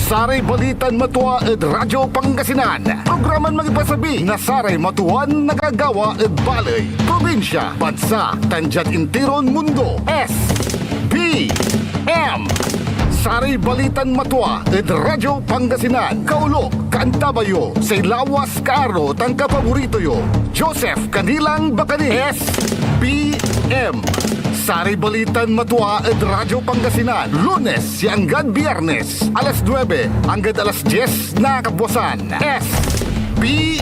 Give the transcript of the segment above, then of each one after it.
Saray Balitan Matua ed Radyo Pangasinan. Programan magipasabi na saray matuan nagagawa ed balay, probinsya, bansa, tanjat intiron mundo. SBM Saray Balitan Matua ed Radyo Pangasinan. Kaulo, Kantabayo, say lawas kaaro tangka paborito yo. Joseph Kanilang Bakani. SBM Saray Balitan Matua ed Radyo Pangasinan. Lunes hanggang Biyernes, alas 9 hanggang alas 10 na kabuwasan. SBM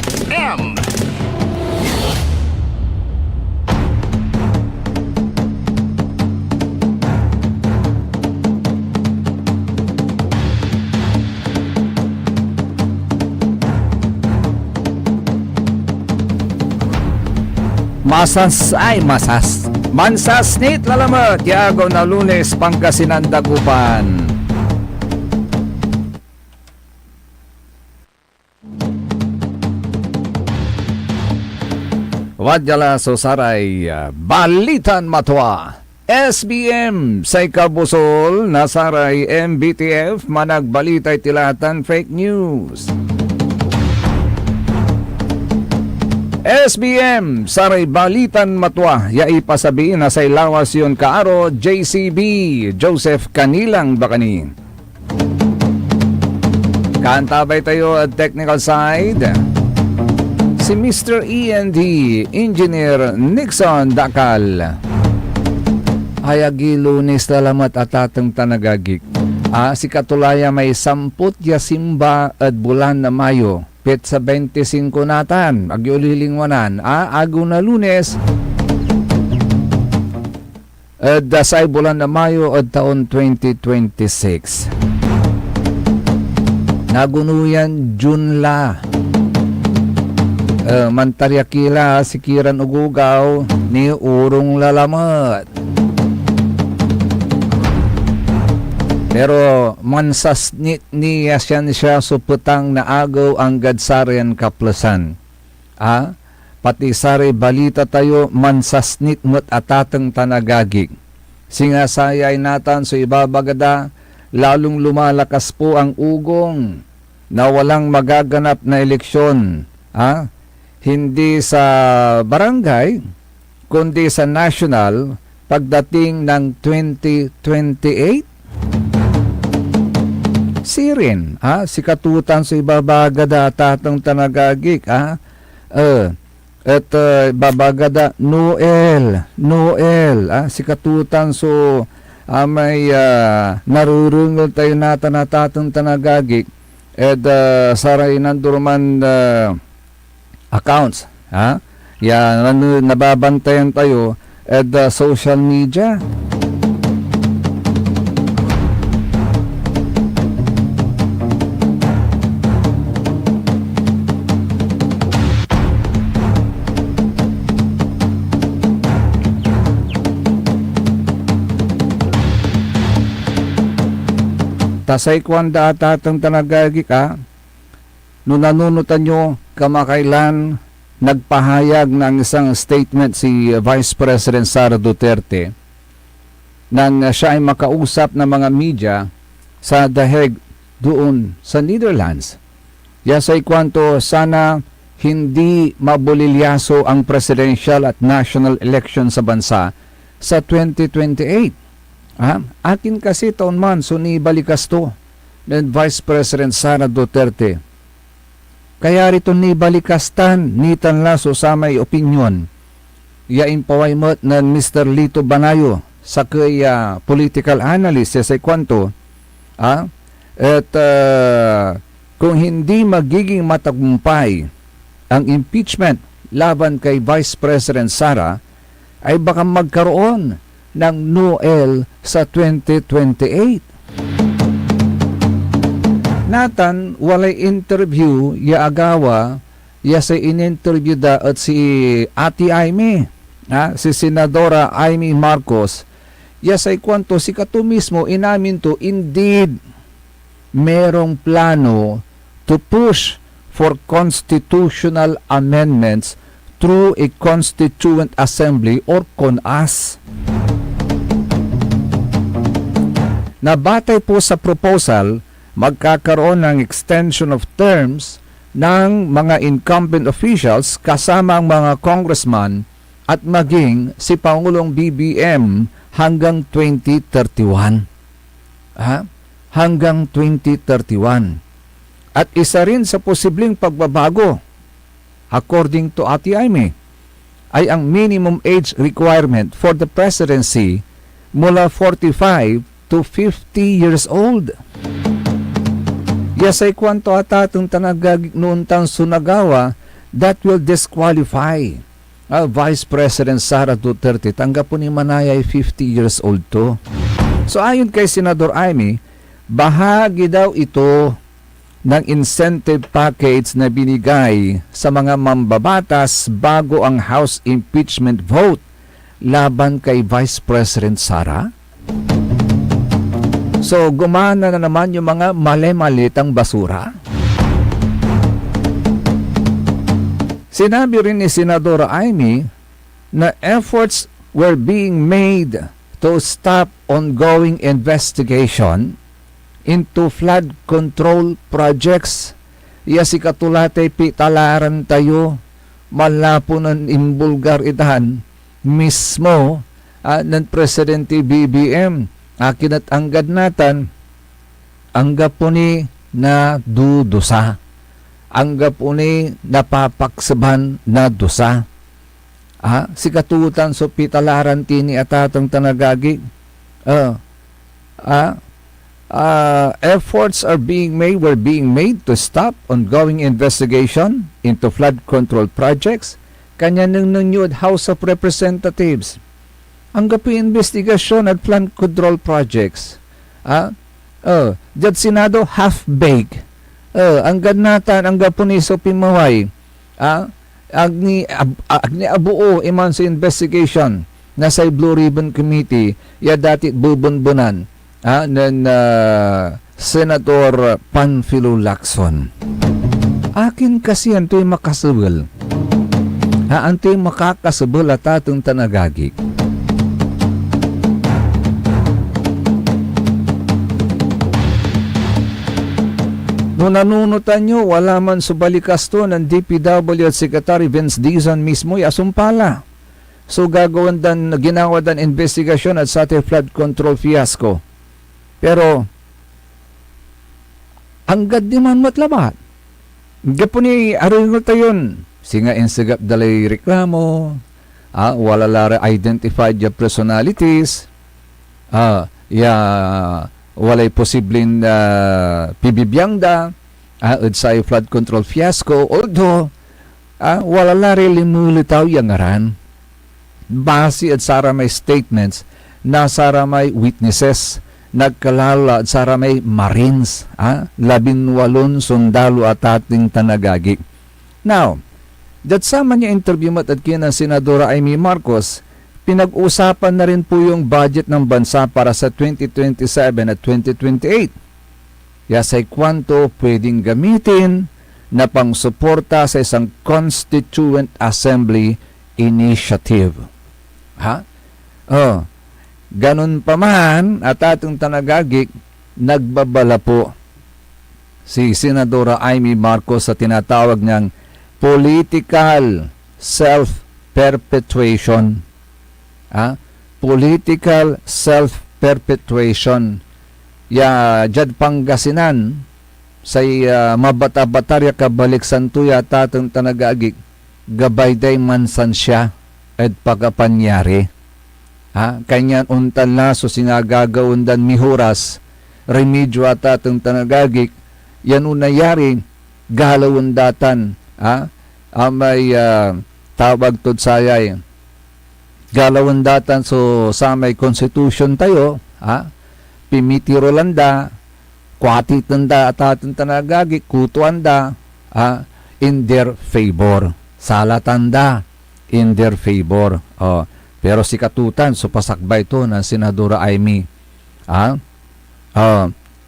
Masas ay masas. Mansasnit lalamat. Yago na Lunes Pangasinan Dagupan. Wadjala so saray Balitan Matua. SBM say kabusol na saray MBTF managbalitay tilatan fake news. SBM, Saray Balitan Matua, yaipasabi na sa ilawas yun kaaro, JCB, Joseph Kanilang Bakani. Kantabay tayo at technical side. Si Mr. E&D, Engineer Nixon Dakal. Ayagi Lunes talamat atatang tanagagik. Si Katulaya may 10 yasimba at bulan na Mayo. Pet sa 25 natan, agyulilingwanan, ago na Lunes, at dasay bulan na Mayo at taon 2026. Nagunuyan Junla, mantaryakila sikiran ugugaw ni urong lalamat. Pero mansasnit niya siya suputang na agaw ang gadsarian kaplasan. Pati sari balita tayo mansasnit ngot atatang tanagagig. Singasayay natan so ibabagada, lalong lumalakas po ang ugong na walang magaganap na eleksyon. Hindi sa barangay, kundi sa national pagdating ng 2028. Sirin, si katutan sa ibabagada tatang tanagagik, at babagada Noel, si katutan so may narurungol tayo natatang tanagagik, at saray nandurman accounts, nababantayan tayo, at social media. Tasay kwanda atatang tanagagik nung nanunutan nyo kamakailan nagpahayag ng isang statement si Vice President Sara Duterte nang siya ay makausap ng mga media sa The Hague doon sa Netherlands. Yasay kwanto sana hindi mabulilyaso ang presidential at national election sa bansa sa 2028. Akin kasi taon man, so ni balikas to ng Vice President Sara Duterte. Kaya rito ni balikastan, ni tanlaso sa may opinion. Yain paway mo ng Mr. Lito Banayo sa kaya political analyst sa kwanto. At kung hindi magiging matagumpay ang impeachment laban kay Vice President Sara, ay baka magkaroon ng Noel sa 2028. Natan, walay interview, agawa, sa in-interview da at si Ate Aimee, si Senadora Aimee Marcos, sa kwanto si kato mismo, inamin to, indeed, merong plano to push for constitutional amendments through a Constituent Assembly or CONAS. Nabatay po sa proposal magkakaroon ng extension of terms ng mga incumbent officials kasama ang mga congressman at maging si Pangulong BBM hanggang 2031. Hanggang 2031. At isa rin sa posibleng pagbabago, according to Ate Aimee, ay ang minimum age requirement for the presidency mula 45 to 50 years old. Yasay kwanto atatong tanagagik noon tang Sunagawa that will disqualify Vice President Sara Duterte. Tanggap po ni Manayay 50 years old to. So ayon kay Senador Aimee, bahagi daw ito ng incentive package na binigay sa mga mambabatas bago ang House impeachment vote laban kay Vice President Sara. So, gumana na naman yung mga mali-malitang basura. Sinabi rin ni Senadora Aimee na efforts were being made to stop ongoing investigation into flood control projects. Iya si katulate pitalaran tayo malapo ng imbulgar itahan mismo ng Presidente BBM. Akin at anggad natan, anggap po ni na dudusa. Anggap po ni napapaksaban na dusa. Si katutan so pitalaran tini atatang tanagagi. Efforts were being made to stop ongoing investigation into flood control projects. Kanya nang nanyod House of Representatives. Ang gapi investigasyon at flood control projects. Jad Senado half-baked. Ang ganatan, ang gapuniso pimaway. Agni abuo iman sa investigation na sa Blue Ribbon Committee ya dati bubunbunan ng Senator Panfilo Lacson. Akin kasi anto'y makasubal. Anto'y makakasubal at atong tanagagik. Nung nanunutan nyo, wala man subalikas to ng DPW at Secretary Vince Dizon mismo asumpala. So ginawa dan investigasyon at sa flood control fiasco. Pero, anggad di man matlabat. Gapo ni aring tayon. Singa insagap dalay reklamo, wala lara identified ya personalities, walay posibleng pibibiyangda sa flood control fiasco, although wala lari limulitaw yung ngaran base at sara may statements na sara may witnesses nagkalala at sara may marines 18 sundalo at ating tanagagi. Now that sama niya interview mat at kina Senadora Aimee Marcos, pinag-usapan na rin po yung budget ng bansa para sa 2027 at 2028. Yasay kwanto pwedeng gamitin na pangsuporta sa isang Constituent Assembly Initiative. Ganun pa man at atong tanagagik, nagbabala po si Senadora Aimee Marcos sa tinatawag niyang political self-perpetuation. Political self-perpetuation. Jad Pangasinan say mabata-batarya kabalik santuya tatang tanagagik gabay day mansan siya at pagapanyari. Kanyan untal na so sinagagawin dan mihuras remedyo at tatang tanagagik yan unayari galawin datan may tawag tod sayay galawin datan so sa may constitution tayo pimitiro landa kwati tanda at ating tanagagi kutuanda in their favor sala tanda in their favor pero si katutan so pasakbay ito ng Senadora Aimee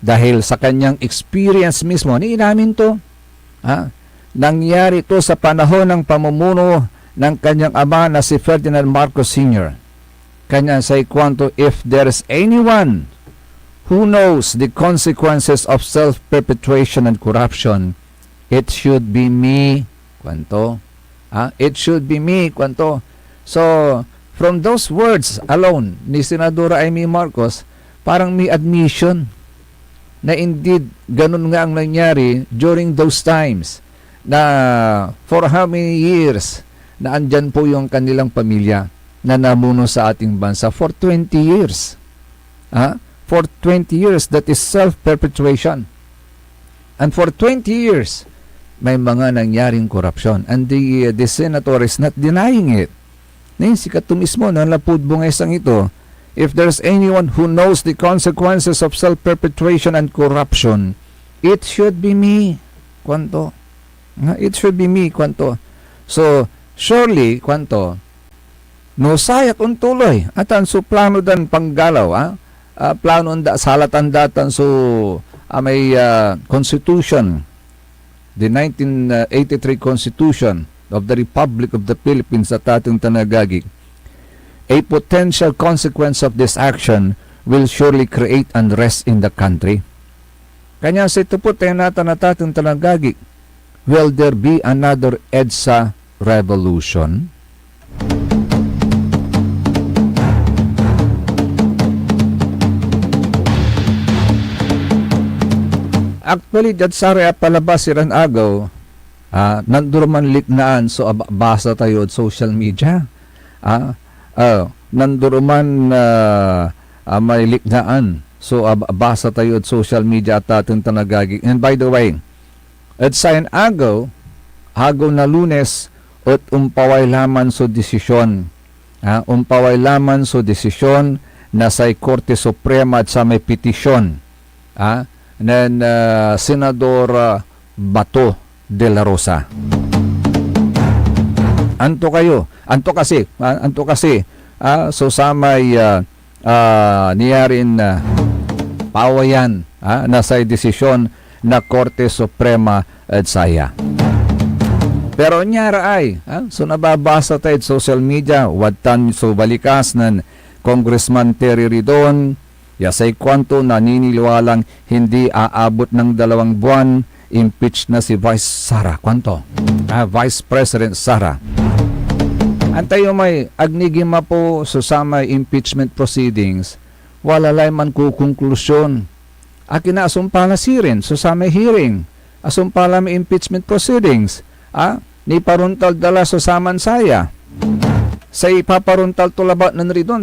dahil sa kanyang experience mismo ni inamin to nangyari to sa panahon ng pamumuno ng kanyang ama na si Ferdinand Marcos Sr. Kanya say kwanto, if there's anyone who knows the consequences of self-perpetuation and corruption, it should be me. Kwanto? It should be me. Kwanto? So, from those words alone ni Senadora Amy Marcos, parang may admission na indeed ganun nga ang nangyari during those times na for how many years na andyan po yung kanilang pamilya na namuno sa ating bansa for 20 years. For 20 years, that is self-perpetuation. And for 20 years, may mga nangyaring korupsyon. And the senator is not denying it. Sikat mismo na lapudbungesang ito, if there's anyone who knows the consequences of self-perpetuation and corruption, it should be me. Kwanto? It should be me. Kwanto? So, surely, kwanto, no sayat untuloy at ang suplano dan panggalaw, plano da salatan datan so may constitution, the 1983 constitution of the Republic of the Philippines at ating tanagagig. A potential consequence of this action will surely create unrest in the country. Kanya sa ito po tenata na ating tanagagig, will there be another EDSA revolution? Actually, dyan sa area palabas siran agaw, nanduruman liknaan so basa tayo od social media. Nanduruman may liknaan so basa tayo od social media at ating tanagagi. And by the way, at sayan agaw na Lunes at umpaway laman so desisyon. Umpaway laman so desisyon na sa Korte Suprema at sa may petisyon. Ng Senador Bato de la Rosa. Anto kasi so sa may niyarin pawayan na sa desisyon na Korte Suprema at saya. Pero nyara ay so nababasa tayo sa social media watan so balikas ng Congressman Terry Ridon. Yasay kwanto naniniwalang hindi aabot ng 2 buwan, impeach na si Vice Sara. Kwanto? Vice President Sara. Antayo may agnigima po susama impeachment proceedings, wala lay man ko konklusyon. Akin na asumpala sirin, susama hearing, asumpala may impeachment proceedings. Ni paruntal dala susaman saya. Sa ipaparuntal tulabat ng ridon,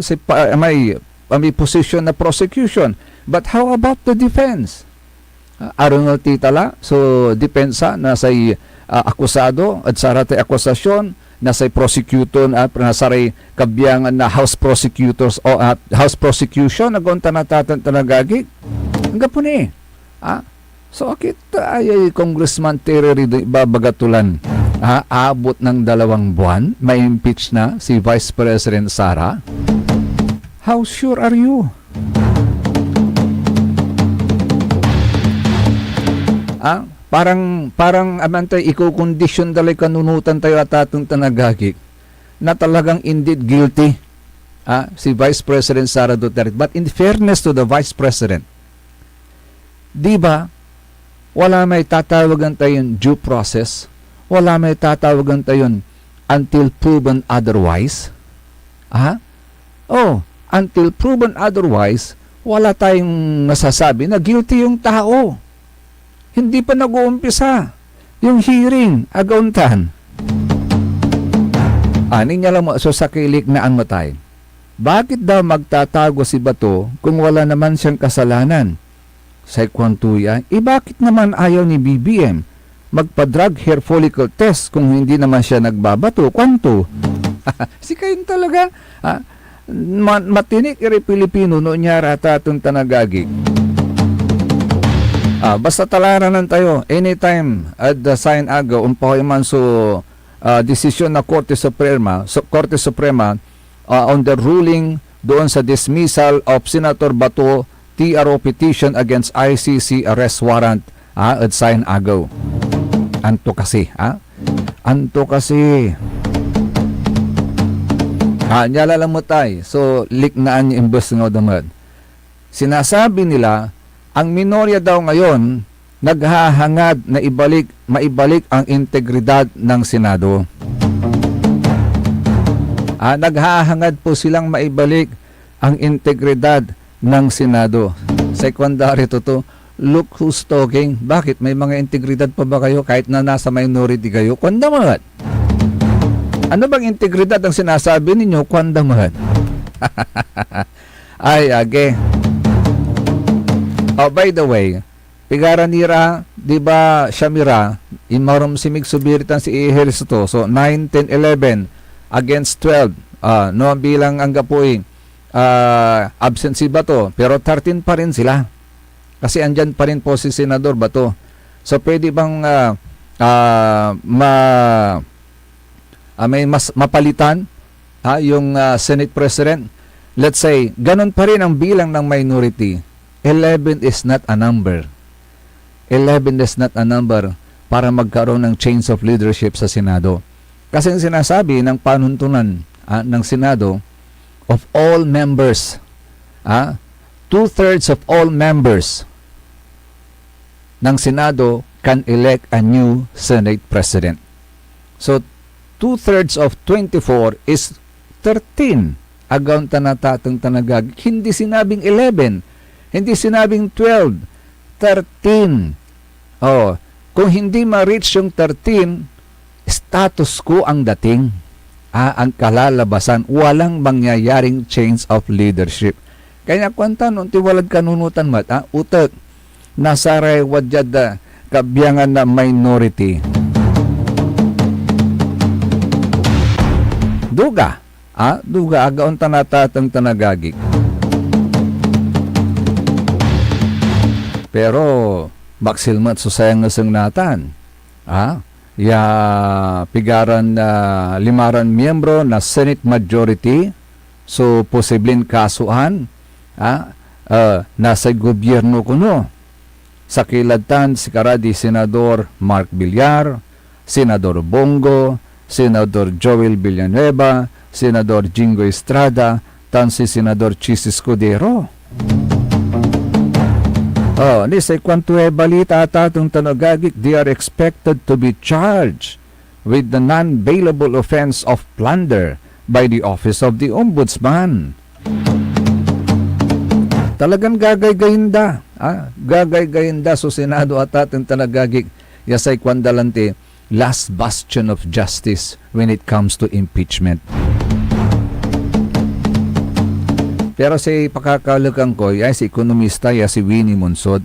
may position na prosecution. But how about the defense? Aron titala, so depensa na say akusado at sarate akusasyon na say prosecutor at nasaray kabiyangan na house prosecutors o house prosecution nagonta natatan tanagagi. Hanggang po ni. So kita ay Congressman Terry babagatulan. Abot ng 2 buwan, may impeach na si Vice President Sara. How sure are you? Parang amantay iko-condition dalay kanunutan tayo at atong tanagagik na talagang indeed guilty si Vice President Sara Duterte. But in fairness to the Vice President, di ba wala may tatawagan tayong due process, wala may tatawagan tayong until proven otherwise? Until proven otherwise, wala tayong masasabi na guilty yung tao. Hindi pa nag-uumpisa yung hearing, agauntan. Ninya lang mo, so sa kilik na ang matay. Bakit daw magtatago si Bato kung wala naman siyang kasalanan? Sa kwantuya, bakit naman ayaw ni BBM magpa-drug hair follicle test kung hindi naman siya nagbabato? Kwanto? Si kayo talaga, matinik iri Pilipino no niya rata itong tanagagig. Basta talaran tayo anytime at the sign agaw umpahoy man so desisyon na Korte Suprema on the ruling doon sa dismissal of Senator Bato TRO petition against ICC arrest warrant at sign agaw. Anto kasi nyala lang mo tay. So, liknaan niya imbes nga damad. Sinasabi nila, ang minorya daw ngayon naghahangad na maibalik ang integridad ng Senado. Naghahangad po silang maibalik ang integridad ng Senado. Secondary to. Look who's talking. Bakit? May mga integridad pa ba kayo kahit na nasa minority kayo? Kwandamahan. Ano bang integridad ang sinasabi ninyo? Kwandamahan. Ay, age. Oh, by the way, pigaranira, di ba, Shamira, imarom si Migsubiritan si Iheris to. So, 9, 10, 11 against 12. No, bilang ang gapoy, absentee ba to? Pero 13 pa rin sila. Kasi andyan pa rin po si Senador Bato. So, pwede bang may mas mapalitan yung Senate President? Let's say, ganun pa rin ang bilang ng minority. 11 is not a number. 11 is not a number para magkaroon ng change of leadership sa Senado. Kasi ang sinasabi ng panuntunan ng Senado, of all members, 2/3 of all members ng Senado can elect a new Senate President. So, 2/3 of 24 is 13. Agaw tanatatang tanagag. Hindi sinabing 11. Hindi sinabing 12. 13. Oh, kung hindi ma-reach yung 13, status quo ang dating. Ang kalalabasan. Walang mangyayaring change of leadership. Kaya kwanta nung tiwalad kanunutan mat, utak, nasaray wadyad kabyangan na minority. Duga, duga, agaon tanatatang tanagagik. Pero, baksilmat susayang nasang natan. Ya, pigaran limaran miyembro na Senate majority, so posibleng kasuhan, nasa gobyerno kuno. Sa kilatan si karadi Senador Mark Villar, Senador Bongo, Senador Joel Villanueva, Senador Jingo Estrada, tan si Senador Chis Escudero. Ni sa kwanto balita atatong tanogagik, they are expected to be charged with the non-bailable offense of plunder by the Office of the Ombudsman. Talagang gagay-gayinda. Gagay-gayinda so Senado at ating tanagagik yasay kwandalante last bastion of justice when it comes to impeachment. Pero si pakakalukan ko, si ekonomista, si Winnie Monsod.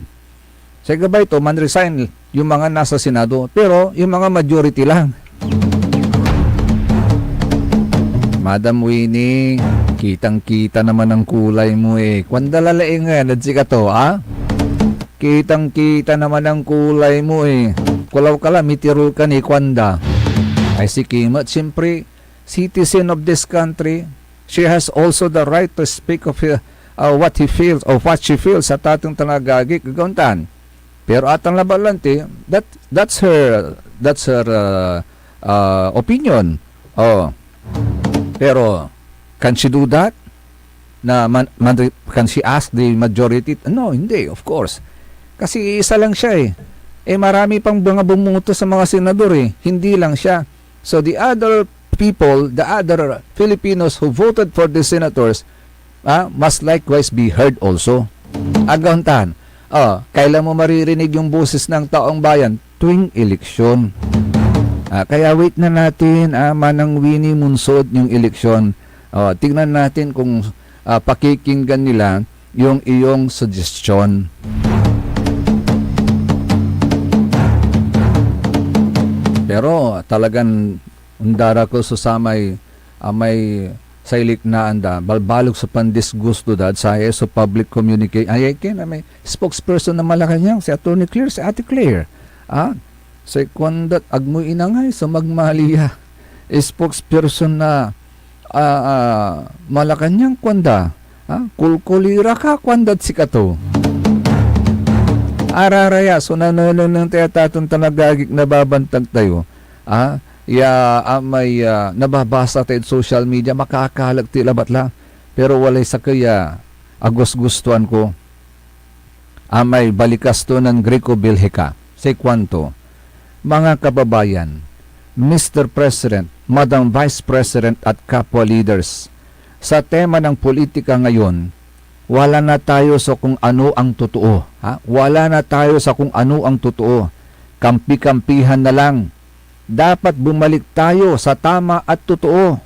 Sa gabay to, man-resign yung mga nasa Senado, pero yung mga majority lang. Madam Winnie, kitang-kita naman ang kulay mo Kwandalalaing nadsika to, Kitang-kita naman ang kulay mo Kulaw ka lang, mitirul ka ni Kwanda. Ay si Kimat, siyempre, citizen of this country, she has also the right to speak of what he feels or what she feels sa tatong tanagagik gaguntan. Pero atang labalante, that's her opinion. Pero can she do that? Can she ask the majority? No, hindi, of course. Kasi isa lang siya marami pang mga bumuto sa mga senador Hindi lang siya. So the other people, the other Filipinos who voted for the senators must likewise be heard also. Agauntan, kailan mo maririnig yung boses ng taong bayan? Tuwing eleksyon. Kaya wait na natin, Manang Winnie Monsod, yung eleksyon. Tingnan natin kung pakikinggan nila yung iyong suggestion. Pero talagang undara ko susamay may sailik na anda balbalog sa pandisgusto dad sa so public communication ay may spokesperson na Malacanang si Attorney Claire, si Ate Claire sa kwandat agmo inangay sa magmaliya spokesperson na Malacanang kwanda kulkulira ka kwandat si kato araraya so nanonon ng teatatong tanagagik na babantag tayo may nababasa tayo social media makakalag tila batla pero walay sa kaya agos gustuan ko amay balikas to ng Greco Bilhika. Say kwanto, mga kababayan, Mr. President, Madam Vice President at kapwa leaders, sa tema ng politika ngayon, wala na tayo sa kung ano ang totoo. Wala na tayo sa kung ano ang totoo. Kampi-kampihan na lang. Dapat bumalik tayo sa tama at totoo.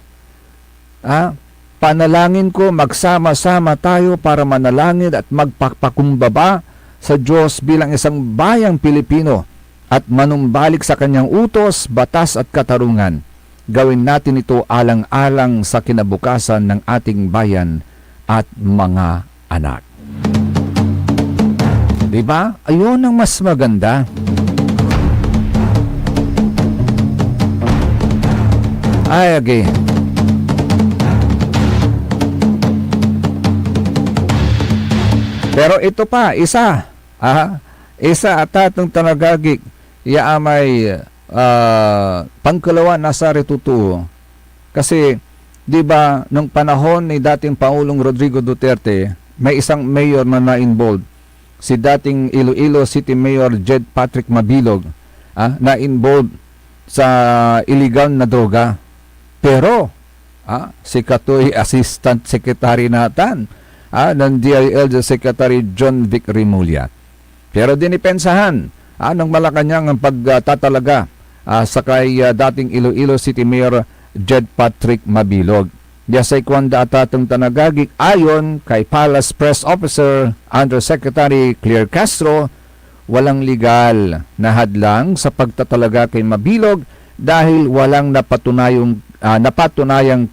Panalangin ko, magsama-sama tayo para manalangin at magpapakumbaba sa Diyos bilang isang bayang Pilipino at manumbalik sa kanyang utos, batas at katarungan. Gawin natin ito alang-alang sa kinabukasan ng ating bayan at mga anak. Diba? Ayun ang mas maganda. Ay, again. Pero ito pa, isa at atong tanagagik, yaamay pangkalawa nasa retutuo. Kasi, di ba, nung panahon ni dating Pangulong Rodrigo Duterte, may isang mayor na na-involved. Si dating Iloilo City Mayor Jed Patrick Mabilog, na-involved sa illegal na droga. Pero, si Katoy Assistant Secretary natin, ng DIL Secretary John Vic Rimulya. Pero dinipensahan ng Malacanang ang pagtatalaga sa kay dating Iloilo City Mayor Jed Patrick Mabilog. Yasay kwanda atatong tanagagik ayon kay Palace Press Officer Undersecretary Claire Castro, walang legal na hadlang sa pagtatalaga kay Mabilog dahil walang napatunayang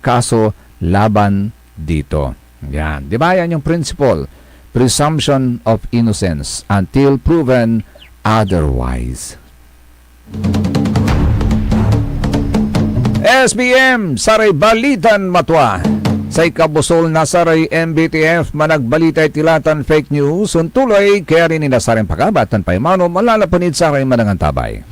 kaso laban dito. Yan, di ba yan yung principle? Presumption of innocence until proven otherwise. SBM, saray balitan matwa. Sa ikabusol na saray MBTF, managbalitay tilatan fake news, untuloy kaya rin inasaring pagabatan pa imano malalapanid saray manangan tabay.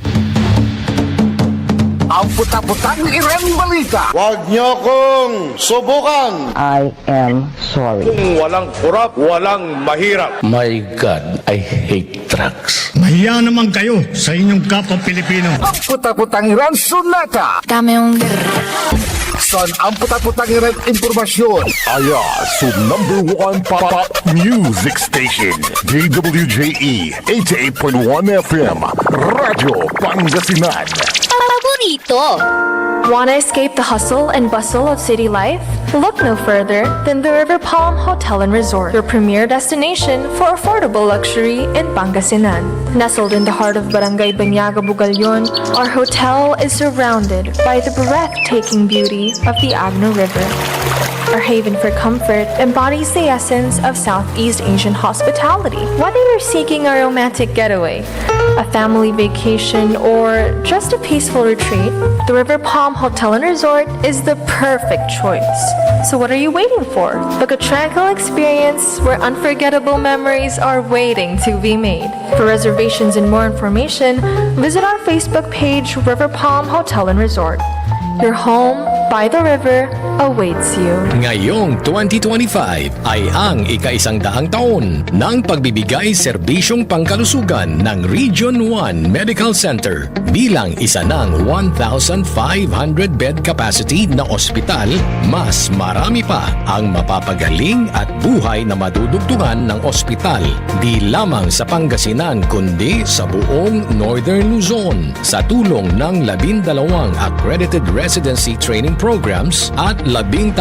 Ang puta-putang Iren Balita. Huwag niyo kong subukan. I am sorry. Kung walang kurap, walang mahirap. My God, I hate drugs. Mahiya naman kayo sa inyong kapwa Pilipino. Ang puta-putang Iren Sunata. Dame un Son ang puta-putang Iren Impormasyon. Aya sa #1 pop music station. DWJE 88.1 FM. Radyo Pangasinan. Paborito. Want to escape the hustle and bustle of city life? Look no further than the River Palm Hotel and Resort, your premier destination for affordable luxury in Pangasinan. Nestled in the heart of Barangay Banyaga, Bugalyon, our hotel is surrounded by the breathtaking beauty of the Agno River. Our haven for comfort embodies the essence of Southeast Asian hospitality. Whether you're seeking a romantic getaway, a family vacation, or just a peaceful retreat, the River Palm Hotel and Resort is the perfect choice. So what are you waiting for? Book a tranquil experience where unforgettable memories are waiting to be made. For reservations and more information, visit our Facebook page, River Palm Hotel and Resort. Your home by the river awaits you. Ngayong 2025 ay ang ika-100 taon ng pagbibigay serbisyong pangkalusugan ng Region 1 Medical Center bilang isa ng 1,500 bed capacity na ospital. Mas marami pa ang mapapagaling at buhay na madudugtungan ng ospital di lamang sa Pangasinan kundi sa buong Northern Luzon sa tulong ng 12 accredited residency training programs at 13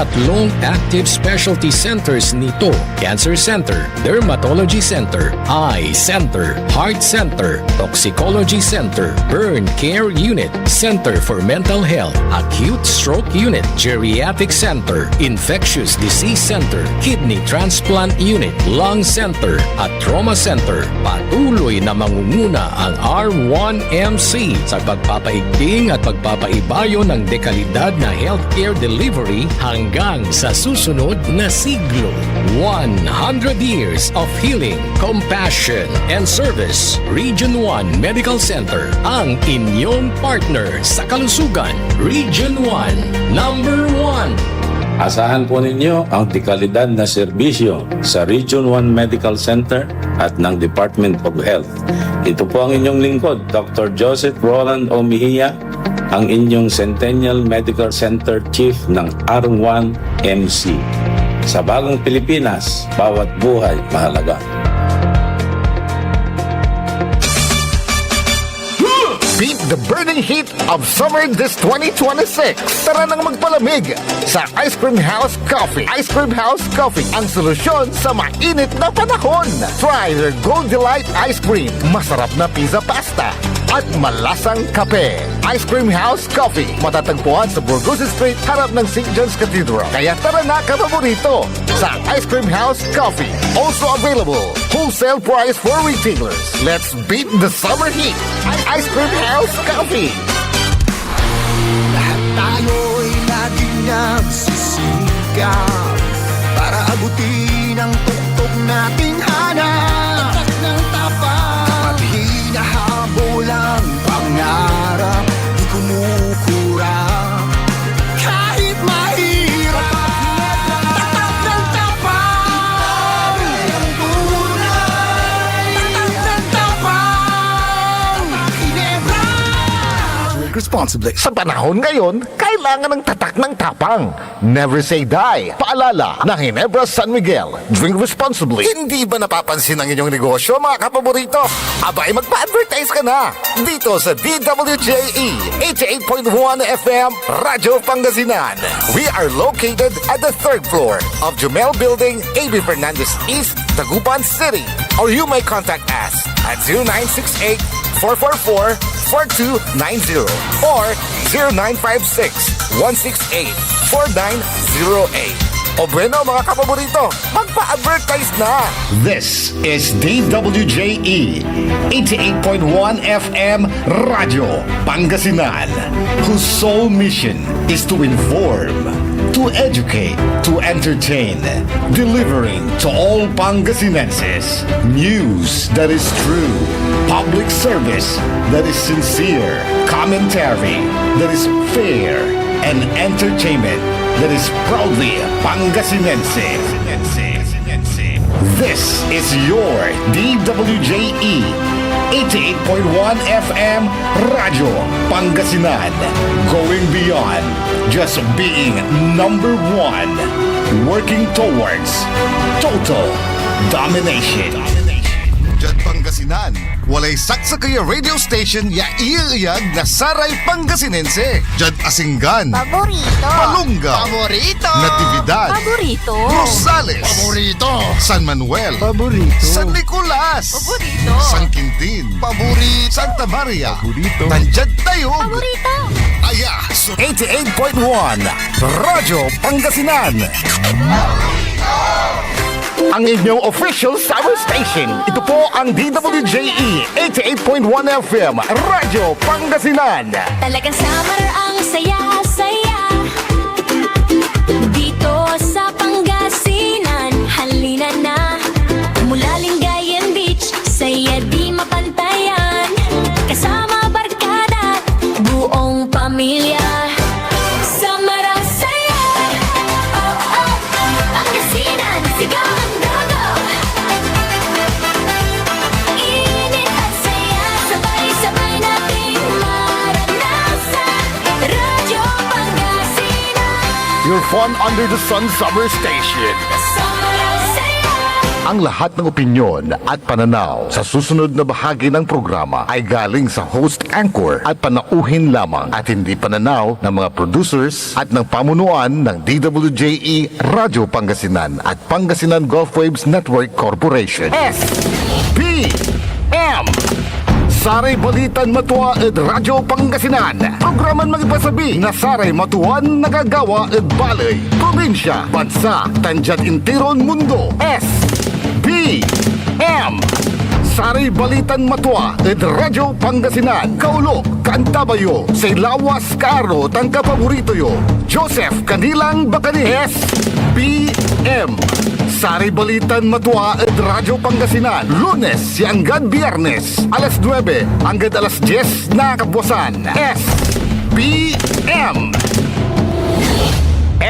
active specialty centers nito: Cancer Center, Dermatology Center, Eye Center, Heart Center, Toxicology Center, Burn Care Unit, Center for Mental Health, Acute Stroke Unit, Geriatric Center, Infectious Disease Center, Kidney Transplant Unit, Lung Center at Trauma Center. Patuloy na mangunguna ang R1MC sa pagpapaigting at pagpapaibayo ng dekalidad na healthcare delivery hanggang sa susunod na siglo. 100 years of healing, compassion, and service. Region 1 Medical Center, ang inyong partner sa kalusugan. Region 1, number 1. Asahan po ninyo ang dekalidad na serbisyo sa Region 1 Medical Center at ng Department of Health. Ito po ang inyong lingkod, Dr. Joseph Roland O. Mejia, ang inyong Centennial Medical Center Chief ng R1 MC. Sa bagong Pilipinas, bawat buhay mahalaga. Beat the burning heat of summer this 2026. Tara nang magpalamig sa Ice Cream House Coffee. Ice Cream House Coffee, ang solusyon sa mainit na panahon. Try their Gold Delight Ice Cream, masarap na pizza pasta, at malasang kape. Ice Cream House Coffee, matatagpuan sa Burgos Street, harap ng St. John's Cathedral. Kaya tara na kapaborito sa Ice Cream House Coffee. Also available, wholesale price for retailers. Let's beat the summer heat. Ice Cream House Coffee. Lahat tayo'y laging nagsisikap para abutin ang tuktok nating hanap. Tatak ng tapat, hinahabol ang pangarap, di kumukurap kahit mahirap. Tatak ng tapat, ang tunay. Tatak ng tapat, Ginebra. Drink responsibly. Sa panahon ngayon, kailangan ng tatak ng tapang. Never say die. Paalala ng Ginebra San Miguel. Drink responsibly. Hindi ba napapansin ang inyong negosyo, mga kapaborito? Abay, magpa-advertise ka na. Dito sa DWJE 88.1 FM, Radyo Pangasinan. We are located at the 3rd floor of Jumel Building, AB Fernandez East, Dagupan City. Or you may contact us at 0968 444-4290 or 0956-168-4908. O bueno, mga kapaborito, magpa-advertise na! This is DWJE 88.1 FM Radio Pangasinan, whose sole mission is to inform, to educate, to entertain, delivering to all Pangasinenses news that is true, public service that is sincere, commentary that is fair, and entertainment that is proudly Pangasinense. This is your DWJE 88.1 FM Radio Pangasinan, going beyond just being number one, working towards total domination. Diyan Pangasinan, walay saksakaya radio station ya iiyag na saray Pangasinense. Diyan Asinggan, Paborito. Palunga, Paborito. Natividad, Paborito. Rosales, Paborito. San Manuel, Paborito. San Nicolas, Paborito. San Quintin, Paborito. Santa Maria, Paborito. Tanjad Tayog, Paborito. Aya, so 88.1 Radyo Pangasinan. Ang inyong official summer station. Ito po ang DWJE 88.1 FM Radyo Pangasinan. Talagang summer ang saya-saya dito sa Pangasinan. Halina na mula Lingayen Beach, saya di mapantayan. Kasama barkada, buong pamilya. Summer ang saya. Oh, oh, Pangasinan, sigaw ang dago. Init at saya, sabay-sabay nating maranasan. Radyo Pangasinan, Your fun under the sun summer station. summer ang saya. Ang lahat ng opinyon at pananaw sa susunod na bahagi ng programa ay galing sa host anchor at panauhin lamang at hindi pananaw ng mga producers at ng pamunuan ng DWJE Radio Pangasinan at Pangasinan Gulf Waves Network Corporation. SPM Saray Balitan Matua ed Radyo Pangasinan. Programan magipasabi na Saray Matuan nagagawa ed Balay, Probinsya, Bansa, Tanjad Intiron Mundo. SBM Saray Balitan Matua ed Radyo Pangasinan. Kaulo, Cantabayo, Saylawas Caro, tangka paborito yo. Joseph Kanilang Bakani. SBM Saray Balitan Matua ed Radyo Pangasinan. Lunes hanggang Biyernes, alas 9 hanggang alas 10 na kabuwasan. SBM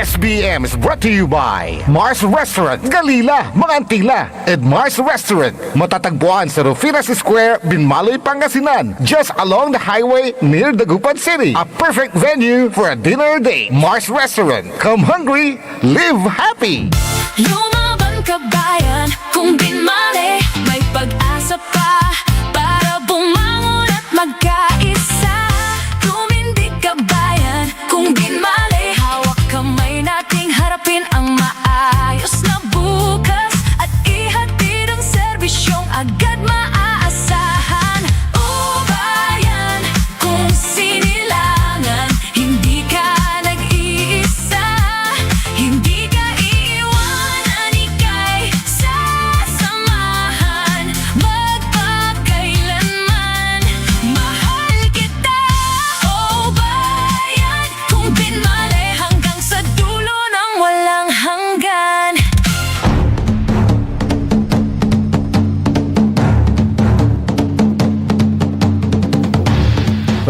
SBM is brought to you by Mars Restaurant, Galila, Mangantila, and Mars Restaurant. Matatagpuan sa Rufinas Square, Binmaloy, Pangasinan, just along the highway near Dagupan City. A perfect venue for a dinner date. Mars Restaurant. Come hungry, live happy. Lumaban ka bayan, kung binmali, may pag-asa pa para bumangon at magkaisa. Tumindig ka bayan, kung binmali, hawak kamay nating harapin ang maayos na bukas at ihatid ang serbisyong agad maaasahan. O bayan, kung sinilangan, hindi ka nag-iisa, hindi ka iiwanan, ika'y sasamahan magpakailanman. Mahal kita, o bayan, kung binmali hanggang sa dulo ng walang hanggan.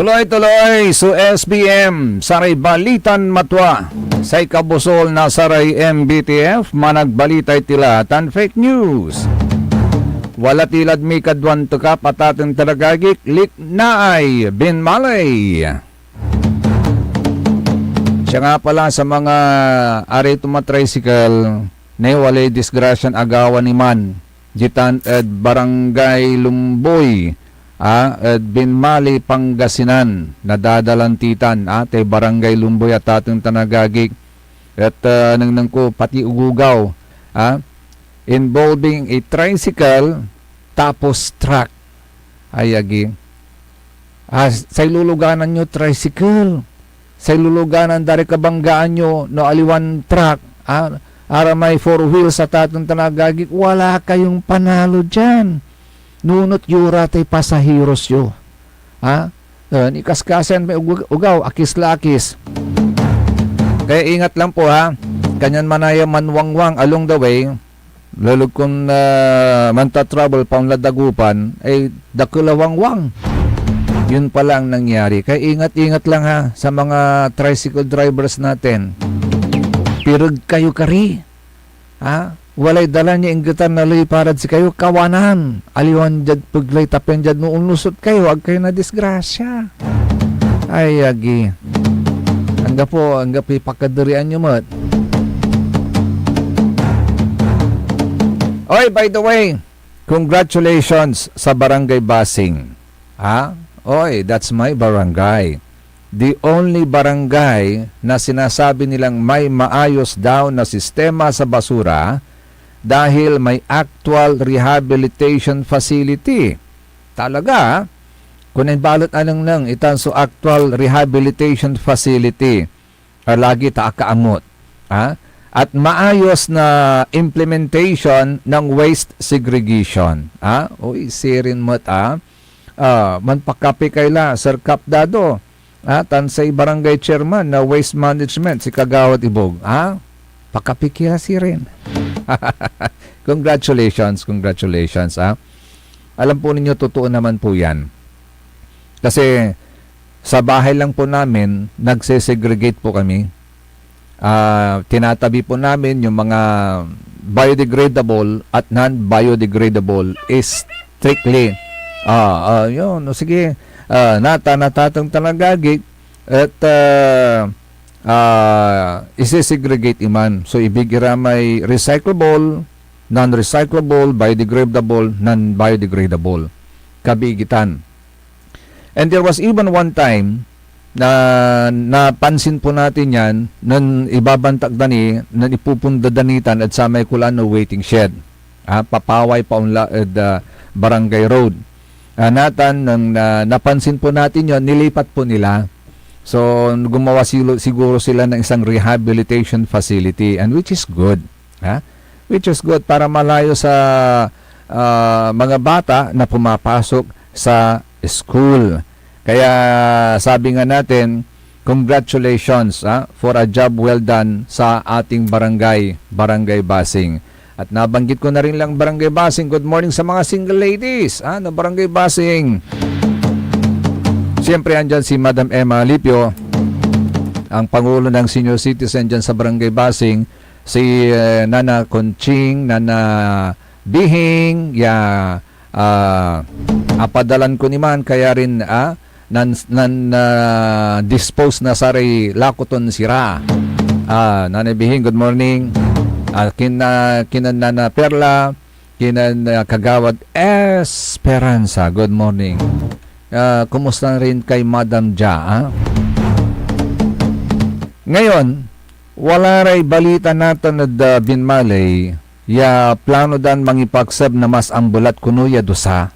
Tuloy-tuloy so SBM, Saray Balitan Matwa. Say kabusol na Saray MBTF, managbalitay tilatan fake news. Wala tilad mi kadwan tuka pataten talagagik, lik naay binmalay. Siya nga pala sa mga arito matricycle, na walay disgrasyan agawan ni man. Jitan at Barangay Lumboy. At Binmali, Pangasinan, nadadalantitan, te Barangay Lumboy at atong tanagagik at nang ko pati ugugaw, involving a tricycle tapos truck. Ayagi. Sa luluganan nyo tricycle, sa luluganan dari kabanggaan nyo no aliwan truck, ara may 4 wheels at atong tanagagik, wala kayong panalo dyan. Nunot yura tay pasahiros yo. Ikaskasan may ugaw, akis-lakis. Kaya ingat lang po Kanyan manaya manwangwang along the way. Lalo kung manta-trouble paunladagupan, ay dakulawangwang. Yun pala ang nangyari. Kaya ingat-ingat lang sa mga tricycle drivers natin. Pirog kayo kari. Walay dala niya inggitan na parad si kayo kawanan. Aliwan jad paglay tapen jad no unlusot kayo. Ag kayo na disgrasya. Ay, agi. Angga po ipakadarian nyo mat. Oy, by the way, congratulations sa Barangay Basing. Oy, that's my barangay. The only barangay na sinasabi nilang may maayos daw na sistema sa basura dahil may actual rehabilitation facility. Talaga, kung balot anong nang itan so actual rehabilitation facility, lagi kaamot. At maayos na implementation ng waste segregation. Uy, sirin mo't manpakapi kaila, Sir Kapdado. Tansay barangay chairman na waste management, si Kagawad Ibog. Pakapikira si rin. Congratulations. Alam po ninyo, totoo naman po yan. Kasi sa bahay lang po namin, nagsesegregate po kami. Tinatabi po namin yung mga biodegradable at non-biodegradable is strictly. Yun. Sige, natatang talagagig at isi-segregate iman. So, ibigira may recyclable, non-recyclable, biodegradable, non-biodegradable. Kabigitan. And there was even one time na napansin po natin yan nan ibabantag dani, nan ipupunda danitan at sa may kulan no waiting shed. Papaway paunla Barangay Road. Natan, nang napansin po natin yon, nilipat po nila. So, gumawa siguro sila ng isang rehabilitation facility, and which is good. Which is good para malayo sa mga bata na pumapasok sa school. Kaya sabi nga natin, congratulations for a job well done sa ating Barangay Basing. At nabanggit ko na rin lang Barangay Basing. Good morning sa mga single ladies na Barangay Basing. Siyempre andyan si Madam Emma Lipio. ang Pangulo ng Senior Citizen dyan sa Barangay Basing, si Nana Conching, Nana Bihing, apadalan ko ni man, kaya rin dispose na saray lakoton sira. Nana Bihing, good morning. Kinan Nana Perla, kinan Kagawad Esperanza, good morning. Kumusta rin kay Madam Ja? Ngayon, wala ray balita natin na binmalay, plano dan mangipagsab na mas ambulat kuno dosa,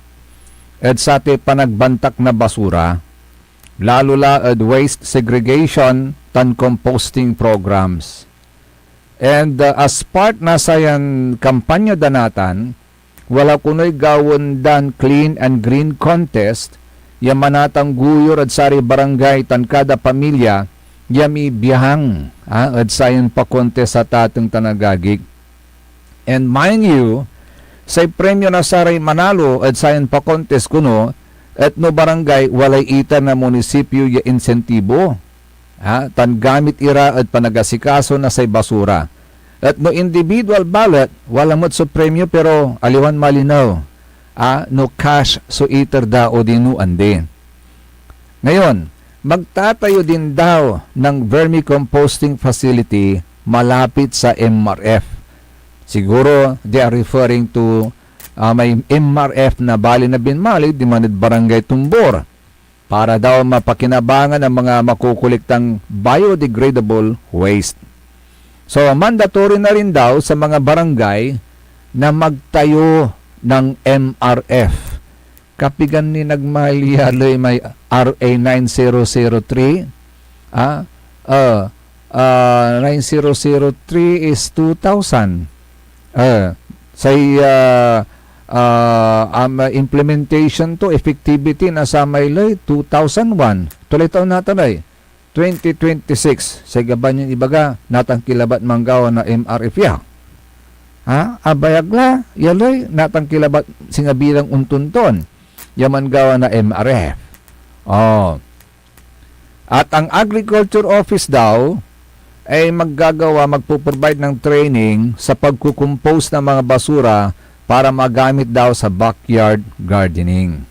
sa te panagbantak na basura, lalo la waste segregation tan composting programs. And as part na sayan kampanya danatan, wala kuno'y gawon dan clean and green contest, manatang guyor at sari barangay tan kada pamilya, yami biyahang at sayan pa contest sa tatang tanagagig. And mind you, say premyo na saray manalo at sayan pa contest kuno, at no barangay walay ita na munisipyo ya insentibo. Tan gamit ira at panagasikaso na say basura. At no individual ballot, wala mo't so premyo pero aliwan malinaw. No cash so iter da o dinu ande. Ngayon, magtatayo din daw ng vermicomposting facility malapit sa MRF. Siguro they are referring to may MRF na bali na binmali, Dimanid Barangay Tumbor, para daw mapakinabangan ang mga makukuliktang biodegradable waste. So, mandatory na rin daw sa mga barangay na magtayo ng MRF. Kapigan ni nagmahalialoy may RA 9003. 9003 is 2,000. Implementation to effectivity na sa maylay 2001. Tuloy taon natin ay 2026. Sa gaban yung ibaga natang kilabat manggawa na MRF ya. Abayagla yaloy natang kilabat singabilang untunton yaman gawa na MRF. At ang Agriculture Office daw ay magpo-provide ng training sa pagkukompose ng mga basura para magamit daw sa backyard gardening.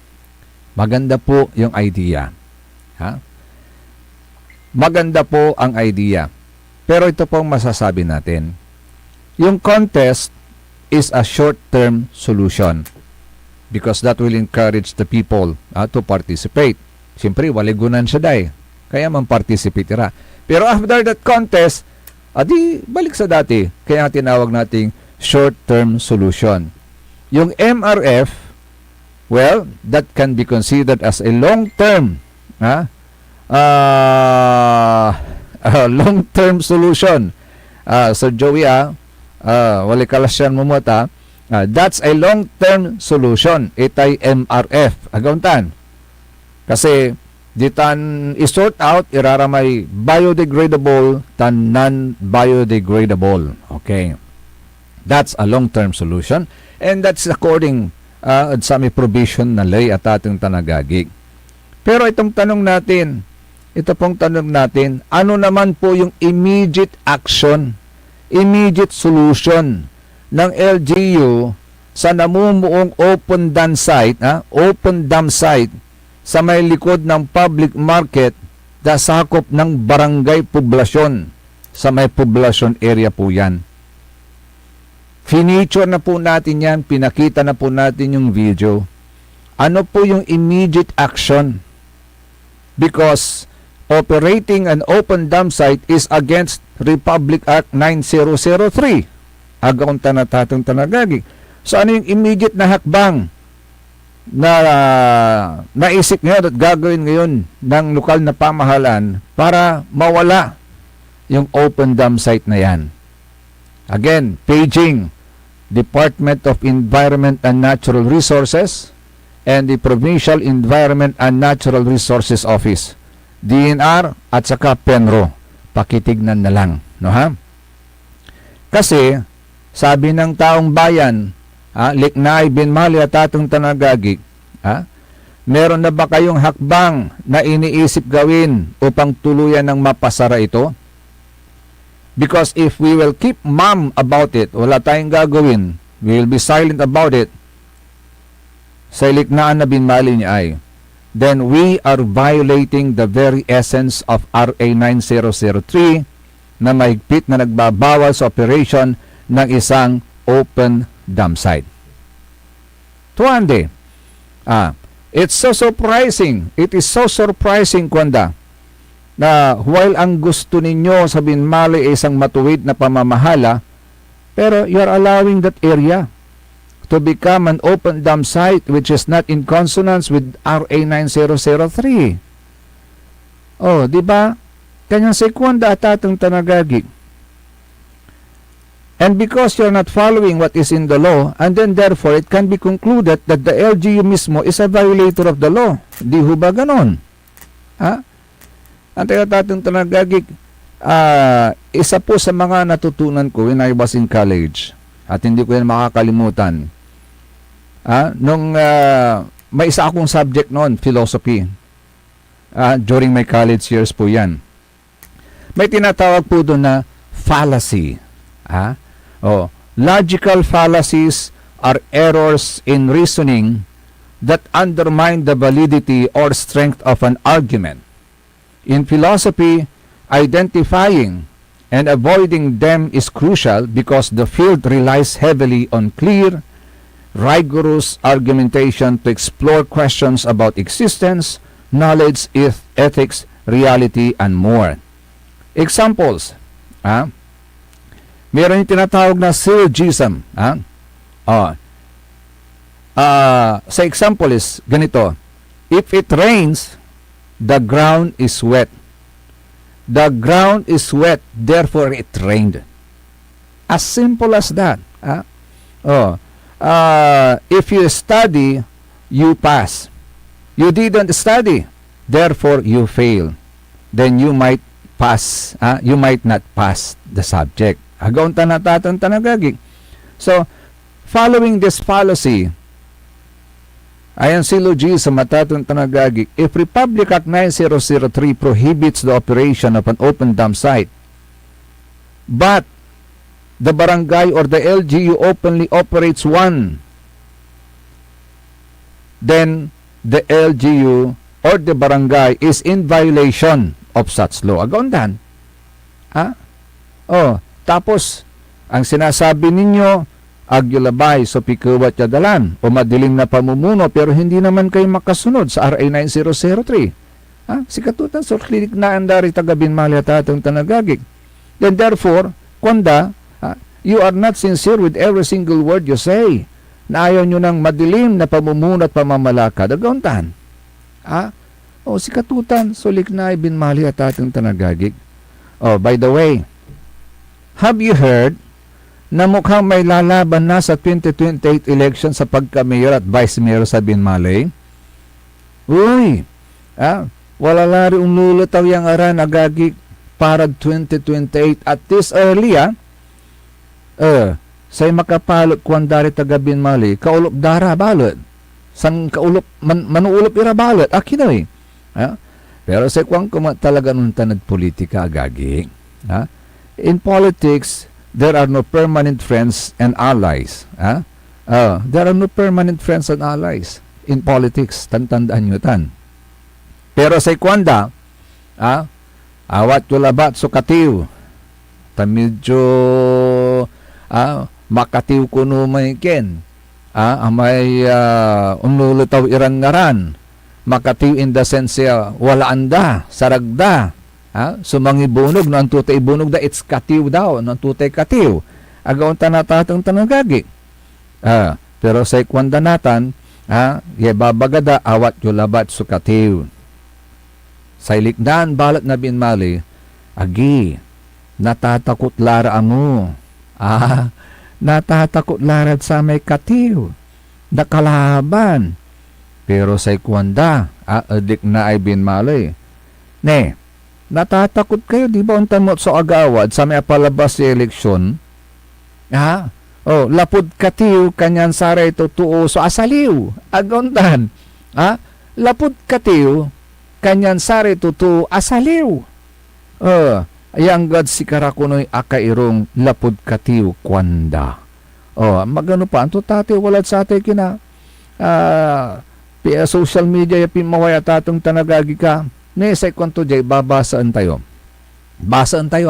Maganda po yung idea. Maganda po ang idea. Pero ito pong masasabi natin. Yung contest is a short-term solution because that will encourage the people to participate. Siyempre, waligunan siya day. Kaya man-participate ira. Pero after that contest, di balik sa dati. Kaya tinawag nating short-term solution. Yung MRF, well, that can be considered as a long-term long-term solution. So Joey, wali kalasyan mo mata, that's a long-term solution. Itay MRF. Agauntan. Kasi ditan isort out iraramay biodegradable tan non-biodegradable. Okay. That's a long-term solution and that's according sa may provision na lay at ating tanagagig. Pero itong tanong natin, ano naman po yung immediate action, immediate solution ng LGU sa namumuong open dam site, sa may likod ng public market na sakop ng barangay poblasyon. Sa may poblasyon area po yan. Finiture na po natin yan, pinakita na po natin yung video. Ano po yung immediate action? Because operating an open dam site is against Republic Act 9003. Agaw tanatang tanagagi. So ano yung immediate na hakbang na naisip ngayon at gagawin ngayon ng lokal na pamahalaan para mawala yung open dam site na yan? Again, paging Department of Environment and Natural Resources and the Provincial Environment and Natural Resources Office, DNR at saka Penro. Pakitignan na lang, no ha? Kasi sabi ng taong bayan, Liknay Binmali at atong tanagagig, Meron na ba kayong hakbang na iniisip gawin upang tuluyan ng mapasara ito? Because if we will keep mum about it, wala tayong gagawin, we will be silent about it, sa iliknaan na binmali niya ay, then we are violating the very essence of RA 9003 na mahigpit na nagbabawal sa operation ng isang open dam site. Tuande, it's so surprising, it is so surprising, Kwanda, na while ang gusto ninyo sa Binmali ay isang matuwid na pamamahala, pero you're allowing that area to become an open dam site which is not in consonance with RA 9003. Oh, di ba? Kanyang sekwanda at atong tanagagig. And because you're not following what is in the law, and then therefore it can be concluded that the LGU mismo is a violator of the law. Di ho ba ganon? Ha? Ang tatong tanagagig, isa po sa mga natutunan ko when I was in college, at hindi ko yan makakalimutan. Nung may isa akong subject noon, philosophy. During my college years po yan. May tinatawag po doon na fallacy. Logical fallacies are errors in reasoning that undermine the validity or strength of an argument. In philosophy, identifying and avoiding them is crucial because the field relies heavily on clear, rigorous argumentation to explore questions about existence, knowledge, ethics, reality, and more. Examples. Meron yung tinatawag na syllogism. Sa example is ganito. If it rains, the ground is wet. The ground is wet, therefore it rained. As simple as that. If you study, you pass. You didn't study, therefore you fail. Then you might pass. You might not pass the subject. Agaw tanatatan tanagagig. So, following this fallacy, ayan syllogism matatong tanagagig, if Republic Act 9003 prohibits the operation of an open dam site, but the barangay or the LGU openly operates one, then the LGU or the barangay is in violation of such law. Agaundan. Tapos, ang sinasabi ninyo, agyulabay so pikuwat yadalan o madilim na pamumuno pero hindi naman kayo makasunod sa RA 9003. Si katutan so klinik na andari tagabinmali at atong tanagagig. Then therefore, Kwanda, you are not sincere with every single word you say. Na ayaw nyo ng madilim na pamumuno at pamamalakad. Agauntan. Si katutan so liknay binmali at atong tanagagig. By the way, have you heard na mukhang may lalaban na sa 2028 election sa pagka-mayor at vice-mayor sa Binmalay? Uy! Wala lari unlulutaw yung aran agagik para 2028 at this early, say makapalot kuandari taga Binmalay, kaulop dara balot. San kaulop, manuulop ira balot. Akinoy. Pero sa kwang talaga nung tanad politika agagik. In politics, there are no permanent friends and allies. There are no permanent friends and allies in politics. Tandaan nyo tan. Pero sa Kwanda, awat yung labat so katiu. Tamidyo makatiw kuno may ken. May unlulutaw irang ngaran. Makatiw in the sense wala anda, saragda. Sumangibunog no ang tutay bunog da it's katiw daw no ang tutay katiw agaw tanatatang tanagagi pero sa ikwanda natan babagada awat yu labat su katiw sa ilikdan balat na Binmali agi natatakot lara amo natatakot lara sa may katiw nakalaban pero sa ikwanda adik na ay Binmali ne natatakot kayo, di ba? Untan mo sa agawad sa may palabas sa eleksyon. Lapod katiw, kanyan saray totoo so asaliw. Aguntan. lapud katiw, kanyan sari tutu asaliw. Ayang gad si karakunoy akairong lapud katiw kwanda. Magano pa, anto tate, walad sa ate kina, social media, pimawaya tatong tanagagi ka, nesay kwanto jay, babasaan tayo. Basaan tayo,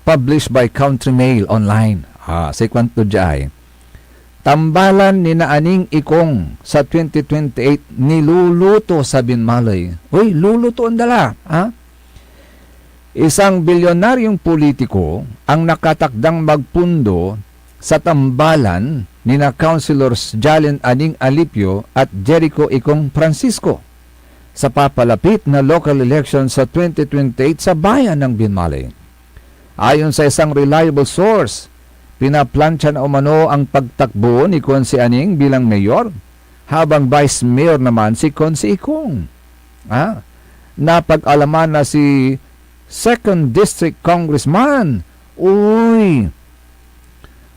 published by Country Mail online. Say kwanto jay. Tambalan ni Naaning Ikong sa 2028 niluluto sa Binmalay. Uy, luluto ang dala. Isang bilyonaryong politiko ang nakatakdang magpundo sa tambalan ni na Councilors Jalen Aning Alipio at Jericho Ikong Francisco sa papalapit na local election sa 2028 sa bayan ng Binmalay. Ayon sa isang reliable source, pinaplansya na umano ang pagtakbo ni Konsi Aning bilang mayor, habang vice mayor naman si Konsi Ikong. Napag-alaman na si 2nd District Congressman,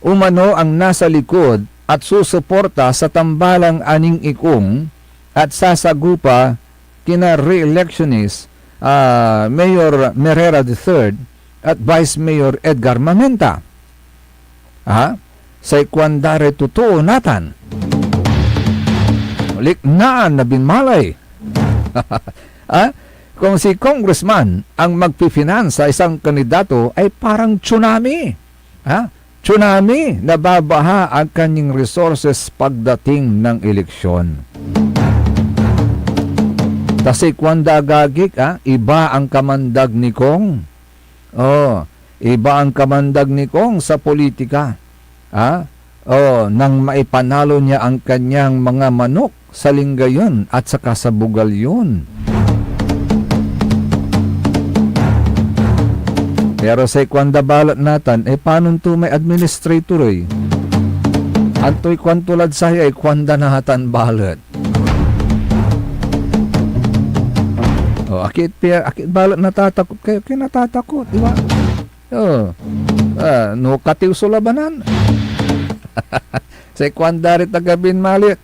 umano ang nasa likod at susuporta sa tambalang Aning Ikong at sasagupa kina re-electionist Mayor Merera III at Vice Mayor Edgar Mamenta. Sa ikwandare totoo natan. Liknaan na Binmalay. Kung si congressman ang magpifinansa sa isang kandidato ay parang tsunami. Tsunami na babaha ang kanyang resources pagdating ng eleksyon. Kasi kwanda gagik, iba ang kamandag ni Kong. Iba ang kamandag ni Kong sa politika. Nang maipanalo niya ang kanyang mga manok sa Lingayon at saka sa Bugalyon. Pero sa kwanda balat natan, paano to may administrator Anto'y kwantulad saya ay kwanda nahatan balat. Akit balat natatakot kayo, kinatatakot, di ba? No katiw sulabanan. Sa kwanda rin taga Binmalay,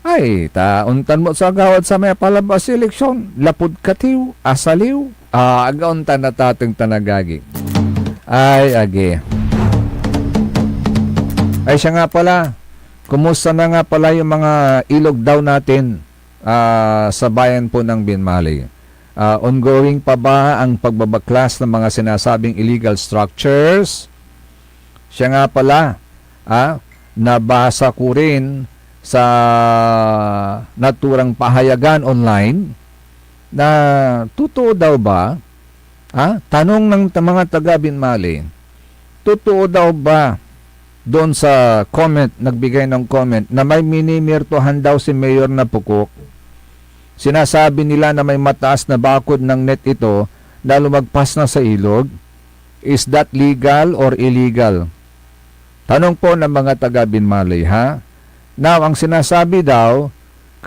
ay, tauntan mo sa gawad sa may palabas eleksyon, lapud katiw, asaliw, agauntan na tatong tanagagi. Ay, agi. Ay, siya nga pala, kumusta na nga pala yung mga ilog daw natin sa bayan po ng Binmalay? Ongoing pa ba ang pagbabaklas ng mga sinasabing illegal structures? Siya nga pala, nabasa ko rin sa naturang pahayagan online na totoo daw ba, tanong ng mga taga Binmalay, totoo daw ba doon sa comment, nagbigay ng comment na may minimirtuhan daw si Mayor na Pukok? Sinasabi nila na may mataas na bakod ng net ito na lumagpas na sa ilog. Is that legal or illegal? Tanong po ng mga taga Binmalay, Now, ang sinasabi daw,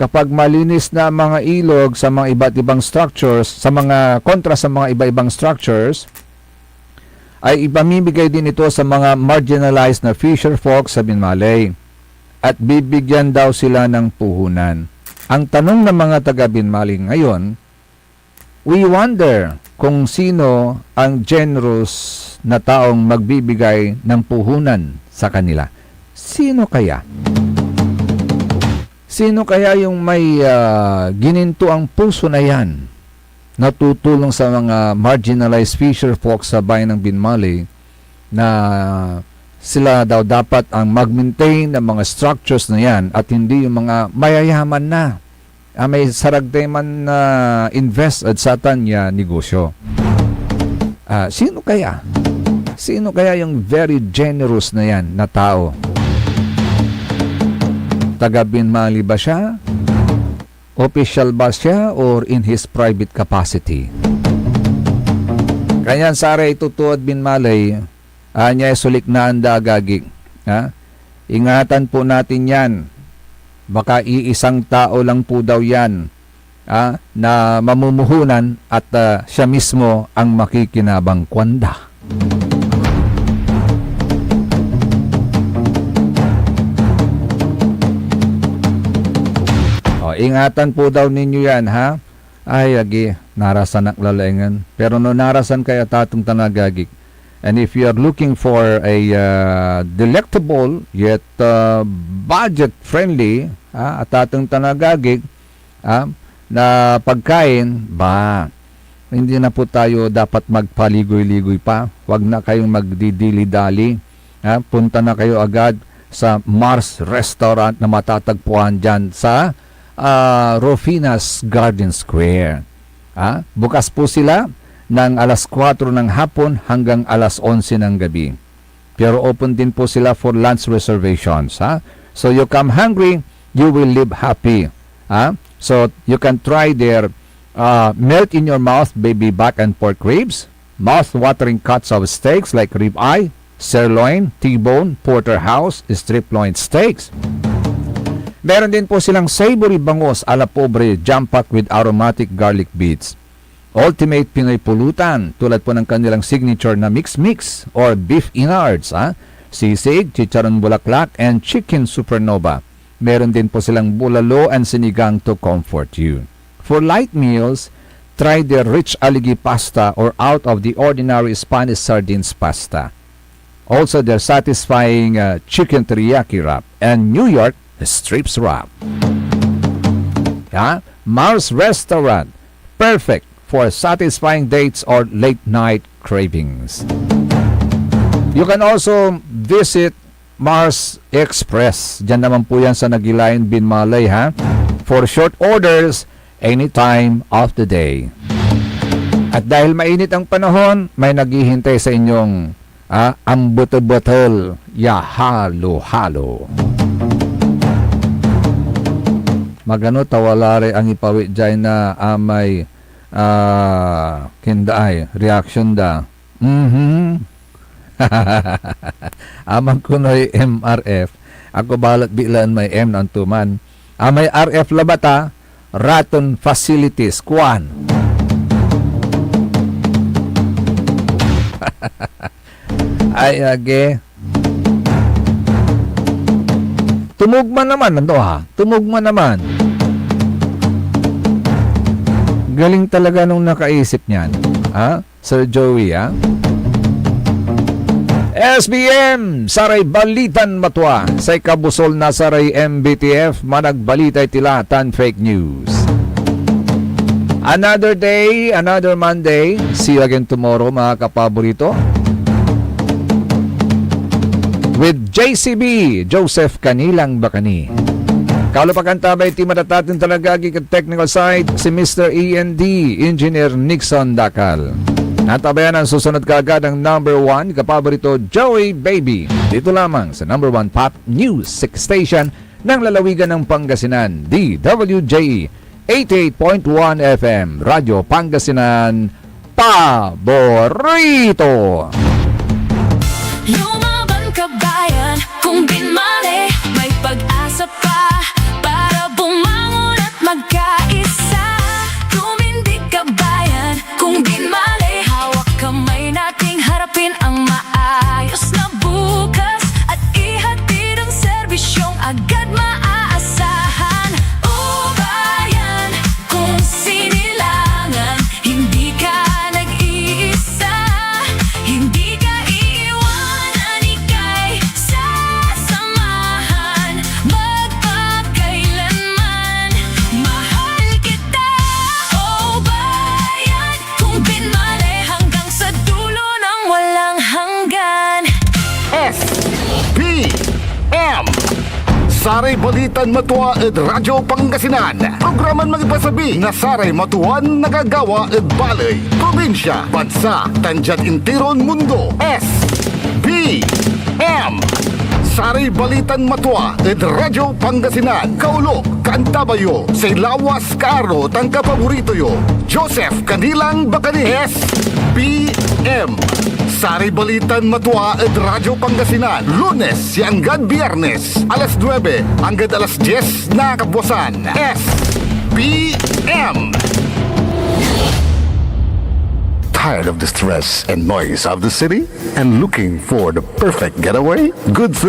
kapag malinis na mga ilog sa mga iba't ibang structures, sa mga kontra sa mga iba-ibang structures, ay ipamimigay din ito sa mga marginalized na fisher folk sa Binmalay at bibigyan daw sila ng puhunan. Ang tanong ng mga taga Binmalay ngayon, we wonder kung sino ang generous na taong magbibigay ng puhunan sa kanila. Sino kaya? Sino kaya yung may gininto ang puso na yan na tutulong sa mga marginalized fisher folk sa bayan ng Binmalay na sila daw dapat ang mag-maintain ng mga structures na yan at hindi yung mga mayayaman na may saragday man na invest at satan niya negosyo. Sino kaya? Sino kaya yung very generous na yan na tao? Taga Binmalay ba siya? Official ba siya or in his private capacity? Kanyan saray tutuad Binmalay, niya sulik na anda agagig. Ingatan po natin yan. Baka iisang tao lang po daw yan na mamumuhunan at siya mismo ang makikinabang kwanda. ingatan po daw ninyo yan, ha? Ay, agi, narasan naklalaingan. Pero no narasan kaya tatong tanagagik. And if you are looking for a delectable yet budget-friendly at tatong tanagagik na pagkain, hindi na po tayo dapat magpaligoy-ligoy pa. Huwag na kayong magdidili-dali. Punta na kayo agad sa Mars Restaurant na matatagpuan dyan sa Rufinas Garden Square. Bukas po sila ng alas 4 ng hapon hanggang alas 11 ng gabi. Pero open din po sila for lunch reservations. So you come hungry, you will live happy. So you can try their melt in your mouth baby back and pork ribs, mouth-watering cuts of steaks like ribeye, sirloin, T-bone, porterhouse, strip loin steaks. Meron din po silang savory bangus a la pobre jam-pack with aromatic garlic beets. Ultimate Pinoy pulutan tulad po ng kanilang signature na mix-mix or beef innards, sisig, chicharon bulaklak, and chicken supernova. Meron din po silang bulalo and sinigang to comfort you. For light meals, try their rich aligi pasta or out of the ordinary Spanish sardines pasta. Also their satisfying chicken teriyaki wrap and New York strips wrap. Mars Restaurant, perfect for satisfying dates or late night cravings. You can also visit Mars Express. Diyan naman po yan sa Nagilayan, Binmalay, for short orders anytime of the day. At dahil mainit ang panahon, may naghihintay sa inyong ambuto-botol ya halo-halo. Magano tawalare ang ipawi dyan na amay kindaay reaction da. Amang kunoy MRF. Ako balat bilan may M ng tuman. Amay RF labata, Raton Facilities, Kuan. Ay, age. Tumugma naman, tumugma naman. Galing talaga nung nakaisip niyan. Sir Joey, SBM, saray balitan matwa. Say kabusol na saray MBTF, managbalitay tila tan fake news. Another day, another Monday. See you again tomorrow, mga kapaborito. With JCB, Joseph Kanilang Bakani. Kalupakantabay, team matatatin talagagi at technical side, si Mr. END, Engineer Nixon Dakal. Natabayan ang susunod kaagad ang number 1, kapaborito Joey Baby. Dito lamang sa number 1 Pop News 6 Station ng lalawigan ng Pangasinan, DWJE 88.1 FM, Radyo Pangasinan, Paborito. Lumaban ka bayan, kung binmali, may pag-asa pa para bumangon at magkaisa. Tumindig ka bayan, kung binmali, hawak kamay nating harapin ang maayos na bukas at ihatid ang serbisyong agad maaasahan. O bayan, kung sinilangan, hindi ka nag-iisa, hindi ka iiwanan, ika'y sasamahan magpakailanman. Mahal kita, o bayan, kung binmali hanggang sa dulo ng walang hanggan. SPM Saray Balitan Matwa ed Radyo Pangasinan. Programan magipasabi na Saray Matuan nagagawa ed balay, probinsya, bansa, tandyan intiron mundo. SPM Saray Balitan Matwa ed Radyo Pangasinan. Kaulo, Kantabayo, say lawas karo tang kapaborito yo. Joseph Kanilang Bakani. SPM Saray Balitan Matwa ed Radyo Pangasinan. Lunes hanggang Biyernes, alas 9 hanggang alas 10 na kabuwasan. SPM Tired of the stress and noise of the city and looking for the perfect getaway? Good thing